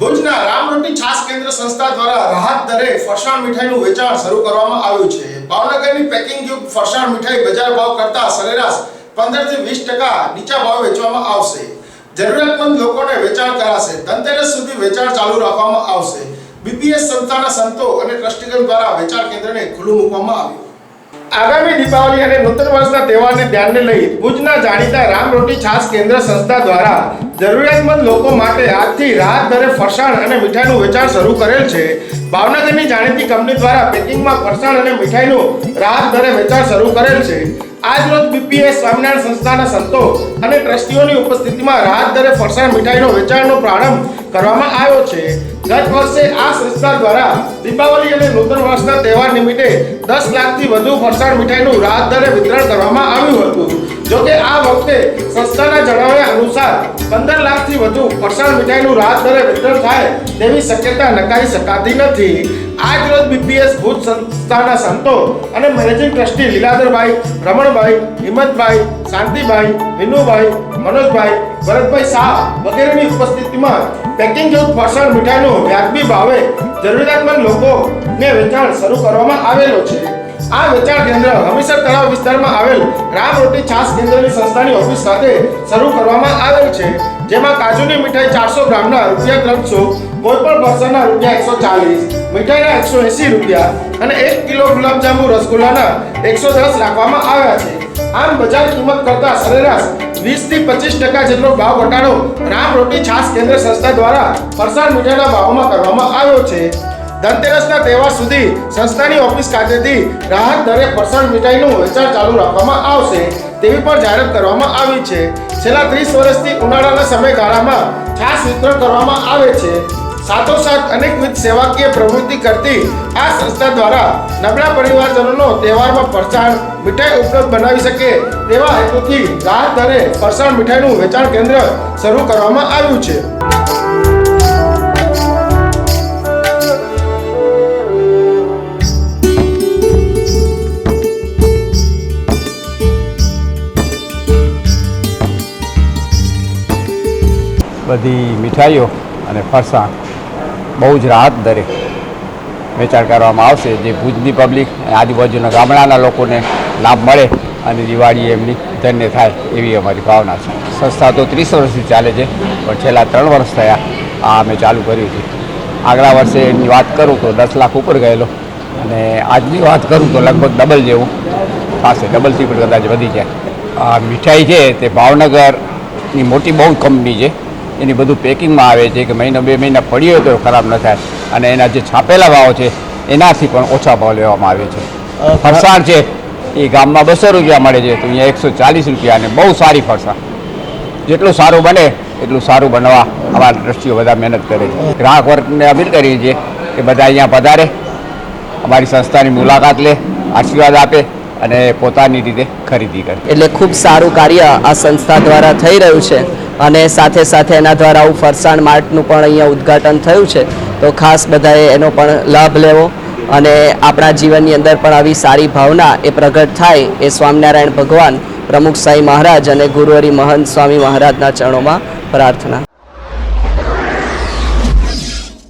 ભુજના રામરોટી છાસ કેન્દ્ર સંસ્થા દ્વારા રાહત દરે ફરસાણ મીઠાઈનું વેચાણ શરૂ કરવામાં આવ્યું છે। ભાવનગરની પેકિંગ યુક્ત ફરસાણ મીઠાઈ બજાર ભાવ કરતાં સરેરાશ 15 થી 20% નીચા ભાવે વેચવામાં આવશે। જરૂરિયાતમંદ લોકોને વેચાણ કરાશે। ધનતેરસ સુધી વેચાણ ચાલુ રાખવામાં આવશે। બીપીએસ સંસ્થાના સંતો અને ટ્રસ્ટીગણ દ્વારા વેચાણ કેન્દ્રને ખુલ્લું મૂકવામાં આવ્યું। आगामी दीपावली और नूतन वर्ष तहेवार ने ध्यान में लई भुजना जाणीता रामरोटी छास केन्द्र संस्था द्वारा जरूरियातमंद लोगों माटे आजथी राहत दरे फरसाण और मिठाईनुं वेचाण शरू करेल छे। भावनगरनी जाणीती कंपनी द्वारा पेकिंग में फरसाण और मिठाईनुं राहत दरे वेचाण शरू करेल छे। आज रोज बीपीएस स्वामिनारायण संस्थाना संतो और ट्रस्टीओनी उपस्थिति में राहत दरे फरसाण मिठाईनो वेचाणनो प्रारंभ करवामां आव्यो छे। गत वर्षे आ संस्था द्वारा दीपावली और नूतन वर्ष तहेवार निमित्ते 10 लाख थी वधु फरसाण मिठाईनुं राहत दरे वितरण करवामां आव्युं हतुं। जो कि आ वखते संस्थाना जणाव्या अनुसार 15 लाख थी वधु फरसाण मिठाईनुं राहत दरे वितरण थाय तेवी शक्यता नकारी शकाती नथी। आज रोज बीपीएस भुज संस्थाना संतो और मैनेजिंग ट्रस्टी लीलाधरभाई, रमणभाई, हिम्मतभाई, शांतिभाई, विनुभाई, मनोजभाई, भरतभाई शाह वगैरह उपस्थिति में पेकिंग युक्त फरसाण मिठाईनुं व्याजबी भावे जरूरियातमंद लोगों ने वेचाण शरू करवामां आवेलो छे। आ वेचाण केन्द्र हमीसर तळाव विस्तार में आवेल रामरोटी छास केन्द्र की संस्थानी ऑफिस खाते शरू करवामां आवेल छे। जेमां काजूनी मिठाई 400 ग्राम ना ₹300, कोईपण फरसाणना ₹140, मिठाईना 180 रुपया और 1 किलो गुलाबजांबू रसगुल्लाना 110 राखवामां आव्या छे। आम बजार किंमत करता सरेराश 20 થી 25% જેટલો ભાવ ઘટાડો રામરોટી છાસ કેન્દ્ર સંસ્થા દ્વારા ફરસાણ મીઠાઈના ભાવમાં કરવામાં આવ્યો છે। ધનતેરસના તહેવાર સુધી સંસ્થાની ઓફિસ ખાતેથી રાહત દરે ફરસાણ મીઠાઈનું વેચાણ ચાલુ રાખવામાં આવશે તેવી પણ જાહેરાત કરવામાં આવી છે। છેલ્લા 30 વર્ષથી ઉનાળાના સમયગાળામાં છાસ વિતરણ કરવામાં આવે છે। સાથોસાથ અનેકવિધ સેવાકીય પ્રવૃત્તિ કરતી આ સંસ્થા દ્વારા નબળા પરિવારજનોનો તહેવારમાં ફરસાણ મીઠાઈ ઉપલબ્ધ બનાવી શકે તેવા હેતુથી રાહત દરે ફરસાણ મીઠાઈનું વેચાણ કેન્દ્ર શરૂ કરવામાં આવ્યું છે। बधी मिठाईओ अने फरसाण बहु ज राहत दरे वेचाण करवामां आवशे जे भुजनी पब्लिक आजूबाजूना गामडाना लोकोने लाभ मळे अने दिवाળી एमनी धन्य थाय एवी अमारी भावना छे। संस्था तो 30 वर्षथी चाले छे पण छेल्ला 3 वर्ष थया आ अमे चालू कर्युं छे। आगला वर्षे एनी वात करूँ तो 10 लाख उपर गयेलो अने आजनी वात करूँ तो लगभग डबल जेवुं थशे, डबलथी पण कदाच वधी जाय। आ मिठाई छे ते भावनगरनी मोटी बहु कंपनी छे। एनी बधुं पेकिंग में आवे छे कि महीना 2 महीना पड़ी हो तो खराब न थाय अने एना जे छापेला भाव छे एनाथी पण ओछा भाव लेवामां आवे छे। फरसाण छे ए गाममां 200 रुपया मळे छे तो अहींया 140 रुपया अने बहु सारी फरसाण जेटલું સારું બને એટલું સારું બનવા અમારા ટ્રસ્ટીઓ બધા મહેનત કરે છે। ગ્રાહક વર્ગને અપીલ કરીએ છીએ કે બધા અહીંયા પધારે, અમારી સંસ્થાની મુલાકાત લે, આશીર્વાદ આપે અને પોતાની રીતે ખરીદી કરે। એટલે ખૂબ સારું કાર્ય આ સંસ્થા દ્વારા થઈ રહ્યું છે અને સાથે સાથે એના દ્વારા આવું ફરસાણ માર્ટનું પણ અહીંયા ઉદ્ઘાટન થયું છે તો ખાસ બધાએ એનો પણ લાભ લેવો અને આપણા જીવનની અંદર પણ આવી સારી ભાવના એ પ્રગટ થાય એ સ્વામિનારાયણ ભગવાન પ્રમુખ સાંઈ મહારાજ અને ગુરુવરી મહંત સ્વામી મહારાજના ચરણોમાં પ્રાર્થના।